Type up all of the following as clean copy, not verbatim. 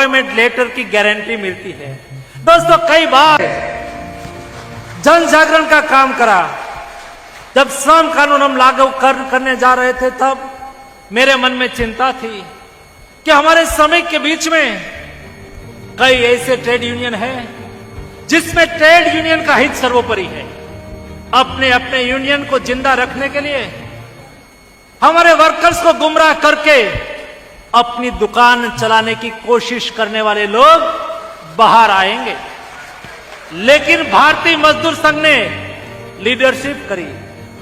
Appointment letter की guarantee मिलती है। दोस्तों, कई बार जन जागरण का काम करा। जब श्रम कानून हम लागू करने जा रहे थे, तब मेरे मन में चिंता थी कि हमारे श्रमिक के बीच में कई ऐसे ट्रेड यूनियन हैं जिसमें ट्रेड यूनियन का हित सर्वोपरि है। अपने अपने यूनियन को जिंदा रखने के लिए हमारे वर्कर्स को गुमराह करके अपनी दुकान चलाने की कोशिश करने वाले लोग बाहर आएंगे। लेकिन भारतीय मजदूर संघ ने लीडरशिप करी,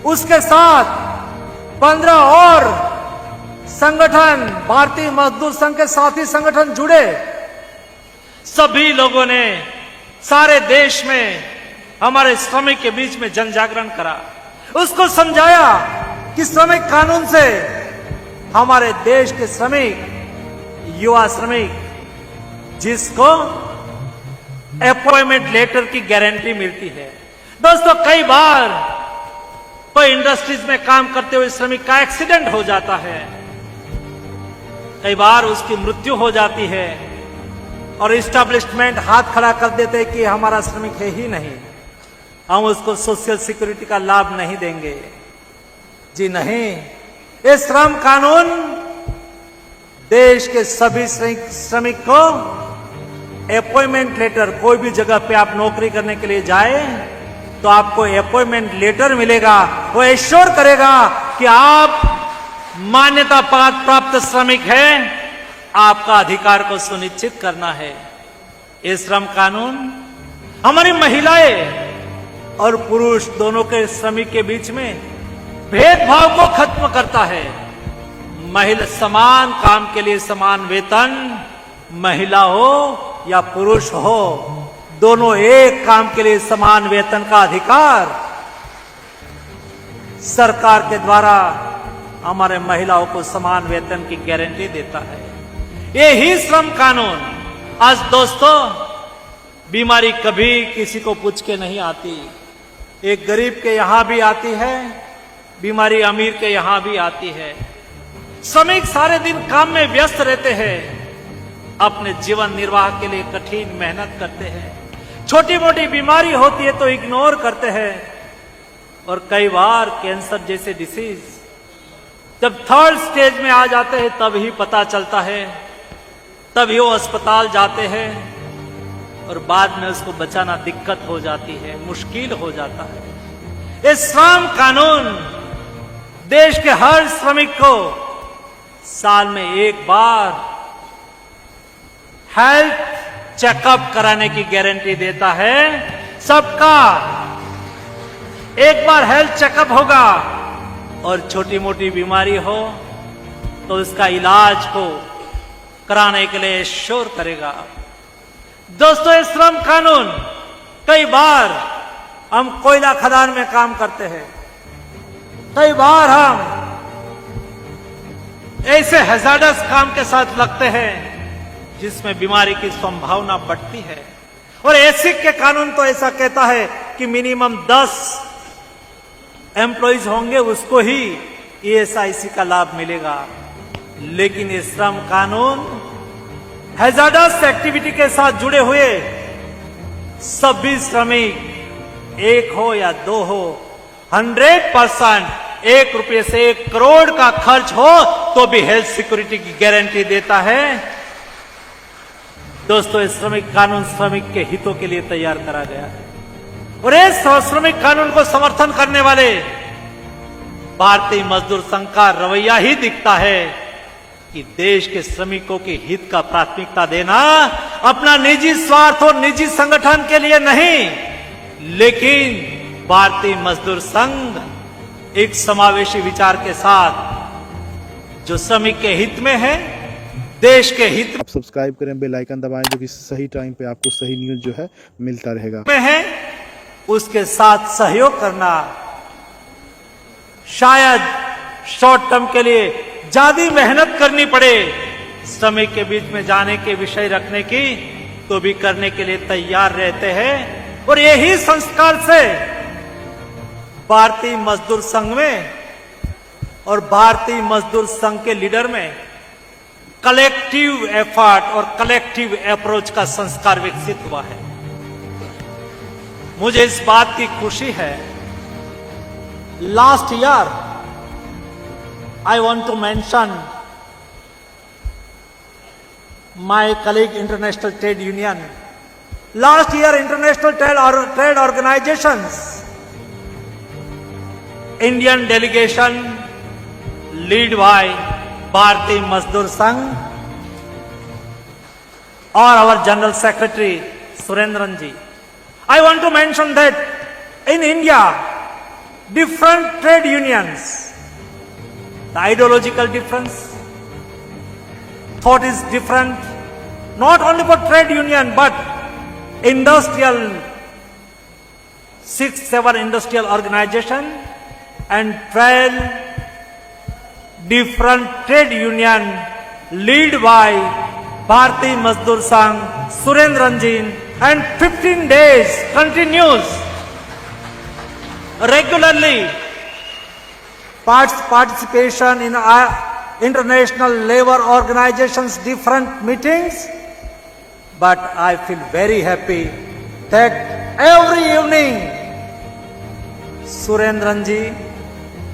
उसके साथ 15 और संगठन, भारतीय मजदूर संघ के साथी संगठन जुड़े। सभी लोगों ने सारे देश में हमारे श्रमिक के बीच में जन जागरण करा, उसको समझाया कि श्रमिक कानून से हमारे देश के श्रमिक, युवा श्रमिक, जिसको अपॉइंटमेंट लेटर की गारंटी मिलती है। दोस्तों, कई बार कोई इंडस्ट्रीज में काम करते हुए श्रमिक का एक्सीडेंट हो जाता है, कई बार उसकी मृत्यु हो जाती है और इस्टेब्लिशमेंट हाथ खड़ा कर देते कि हमारा श्रमिक है ही नहीं, हम उसको सोशल सिक्योरिटी का लाभ नहीं देंगे। जी नहीं, ये श्रम कानून देश के सभी श्रमिक को अपॉइंटमेंट लेटर, कोई भी जगह पे आप नौकरी करने के लिए जाए तो आपको अपॉइंटमेंट लेटर मिलेगा। वो एश्योर करेगा कि आप मान्यता प्राप्त श्रमिक हैं, आपका अधिकार को सुनिश्चित करना है। ये श्रम कानून हमारी महिलाएं और पुरुष दोनों के श्रमिक के बीच में भेदभाव को खत्म करता है। महिला समान काम के लिए समान वेतन, महिला हो या पुरुष हो, दोनों एक काम के लिए समान वेतन का अधिकार सरकार के द्वारा हमारे महिलाओं को समान वेतन की गारंटी देता है। ये ही श्रम कानून। आज दोस्तों, बीमारी कभी किसी को पूछ के नहीं आती। एक गरीब के यहां भी आती है, बीमारी अमीर के यहां भी आती है। श्रमिक सारे दिन काम में व्यस्त रहते हैं, अपने जीवन निर्वाह के लिए कठिन मेहनत करते हैं। छोटी मोटी बीमारी होती है तो इग्नोर करते हैं, और कई बार कैंसर जैसे डिसीज जब 3rd स्टेज में आ जाते हैं तब ही पता चलता है, तभी वो अस्पताल जाते हैं और बाद में उसको बचाना दिक्कत हो जाती है, मुश्किल हो जाता है। ये श्रम कानून देश के हर श्रमिक को साल में एक बार हेल्थ चेकअप कराने की गारंटी देता है। सबका एक बार हेल्थ चेकअप होगा और छोटी मोटी बीमारी हो तो उसका इलाज को कराने के लिए एश्योर करेगा। दोस्तों, ये श्रम कानून, कई बार हम कोयला खदान में काम करते हैं, कई बार हम ऐसे हैजार्डस काम के साथ लगते हैं जिसमें बीमारी की संभावना बढ़ती है। और एसिक के कानून तो ऐसा कहता है कि मिनिमम 10 एम्प्लॉइज होंगे, उसको ही ESIC का लाभ मिलेगा। लेकिन ये श्रम कानून हैजार्डस एक्टिविटी के साथ जुड़े हुए सभी श्रमिक, एक हो या दो हो, 100% 1 रुपये से 1 करोड़ का खर्च हो तो भी हेल्थ सिक्योरिटी की गारंटी देता है। दोस्तों, इस श्रमिक कानून श्रमिक के हितों के लिए तैयार करा गया है, और इस श्रमिक कानून को समर्थन करने वाले भारतीय मजदूर संघ का रवैया ही दिखता है कि देश के श्रमिकों के हित का प्राथमिकता देना अपना निजी स्वार्थ और निजी संगठन के लिए नहीं, लेकिन भारतीय मजदूर संघ एक समावेशी विचार के साथ जो श्रमिक के हित में है, देश के हित आप सब्सक्राइब करें, बेल आइकन दबाएं, जो कि सही टाइम पे आपको सही न्यूज जो है मिलता रहेगा। में है उसके साथ सहयोग करना। शायद शॉर्ट टर्म के लिए ज्यादा मेहनत करनी पड़े, श्रमिक के बीच में जाने के विषय रखने की, तो भी करने के लिए तैयार रहते हैं। और यही संस्कार से भारतीय मजदूर संघ में और भारतीय मजदूर संघ के लीडर में कलेक्टिव एफर्ट और कलेक्टिव अप्रोच का संस्कार विकसित हुआ है। मुझे इस बात की खुशी है, last year I want to mention my colleague international trade union. Last year international trade organisations Indian delegation lead by Bharatiya Mazdoor Sangh और our general secretary Surendran ji. I want to mention that in India, different trade unions, the ideological difference, thought is different, not only for trade union, but industrial, 6-7 industrial organization and 12 different trade union lead by Bharatiya Mazdoor Sangh, Surendran ji, and 15 days continues regularly participation in international labor organizations different meetings. But I feel very happy that every evening Surendran ji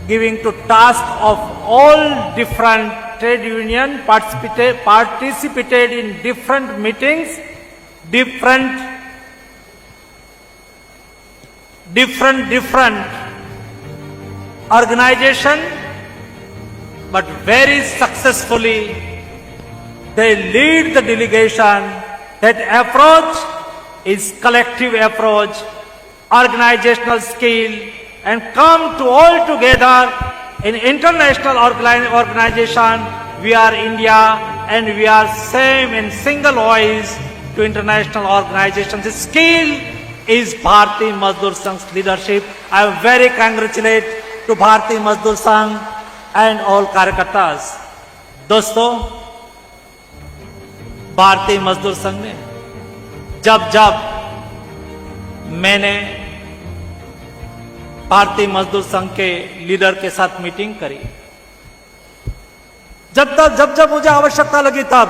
giving to task of all different trade union participated in different meetings, different organization, but very successfully they lead the delegation. That approach is collective approach, organizational skill, and come to all together in international organization. We are India and we are same in single voice to international organizations. The skill is Bharatiya Mazdoor Sangh's leadership. I am very congratulate to Bharatiya Mazdoor Sangh and all कार्यकर्तास। दोस्तों, भारतीय मजदूर संघ ने जब मैंने भारतीय मजदूर संघ के leader के साथ मीटिंग करी, जब मुझे आवश्यकता लगी, तब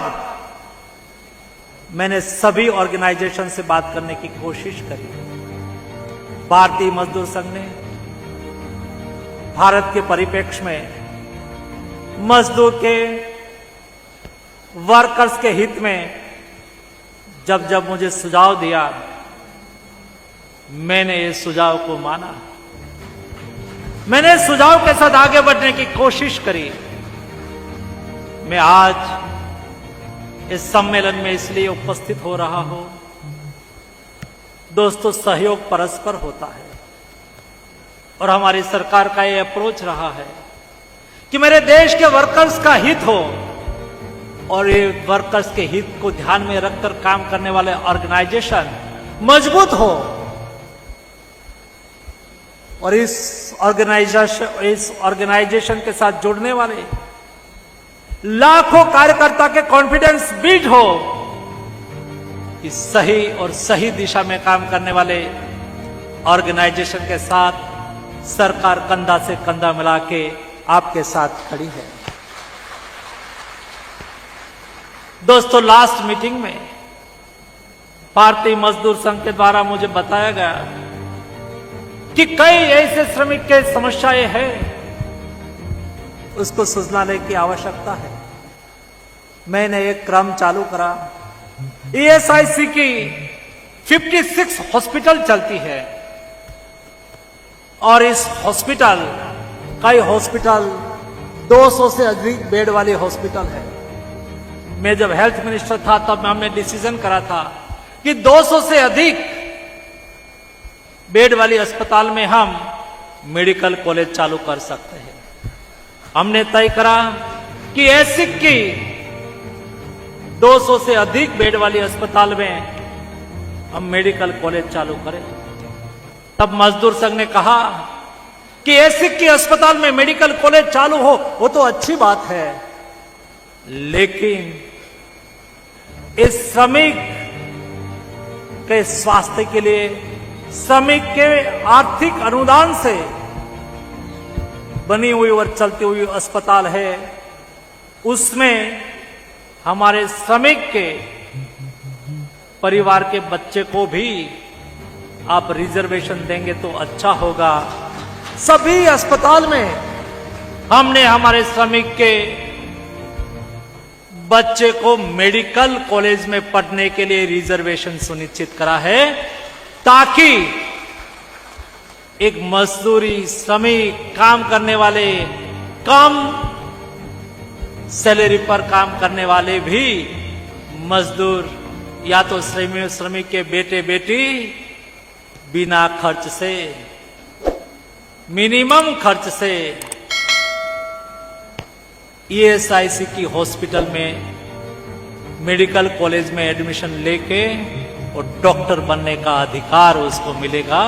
मैंने सभी ऑर्गेनाइजेशन से बात करने की कोशिश करी। भारतीय मजदूर संघ ने भारत के परिप्रेक्ष्य में मजदूर के वर्कर्स के हित में जब मुझे सुझाव दिया, मैंने इस सुझाव को माना। मैंने सुझाव के साथ आगे बढ़ने की कोशिश करी। मैं आज इस सम्मेलन में इसलिए उपस्थित हो रहा हूं, दोस्तों, सहयोग परस्पर होता है और हमारी सरकार का ये अप्रोच रहा है कि मेरे देश के वर्कर्स का हित हो और ये वर्कर्स के हित को ध्यान में रखकर काम करने वाले ऑर्गेनाइजेशन मजबूत हो और इस ऑर्गेनाइजेशन के साथ जुड़ने वाले लाखों कार्यकर्ता के कॉन्फिडेंस बिल्ड हो कि सही और सही दिशा में काम करने वाले ऑर्गेनाइजेशन के साथ सरकार कंधा से कंधा मिला के आपके साथ खड़ी है। दोस्तों, लास्ट मीटिंग में भारतीय मजदूर संघ के द्वारा मुझे बताया गया कि कई ऐसे श्रमिक के समस्याएं हैं, उसको सुलझाने की आवश्यकता है। मैंने एक क्रम चालू करा। ईएसआईसी की 56 हॉस्पिटल चलती है और इस हॉस्पिटल, कई हॉस्पिटल 200 से अधिक बेड वाली हॉस्पिटल है। मैं जब हेल्थ मिनिस्टर था तब हमने डिसीजन करा था कि 200 से अधिक बेड वाली अस्पताल में हम मेडिकल कॉलेज चालू कर सकते हैं। हमने तय करा कि ऐसी की 200 से अधिक बेड वाली अस्पताल में हम मेडिकल कॉलेज चालू करें। तब मजदूर संघ ने कहा कि ऐसी की अस्पताल में मेडिकल कॉलेज चालू हो, वो तो अच्छी बात है, लेकिन इस श्रमिक के स्वास्थ्य के लिए, श्रमिक के आर्थिक अनुदान से बनी हुई और चलती हुई अस्पताल है, उसमें हमारे श्रमिक के परिवार के बच्चे को भी आप रिजर्वेशन देंगे तो अच्छा होगा। सभी अस्पताल में हमने हमारे श्रमिक के बच्चे को मेडिकल कॉलेज में पढ़ने के लिए रिजर्वेशन सुनिश्चित करा है, ताकि एक मजदूरी श्रमिक काम करने वाले, कम सैलरी पर काम करने वाले भी मजदूर या तो श्रमिक के बेटे बेटी बिना खर्च से, मिनिमम खर्च से ईएसआईसी की हॉस्पिटल में, मेडिकल कॉलेज में एडमिशन लेके और डॉक्टर बनने का अधिकार उसको मिलेगा।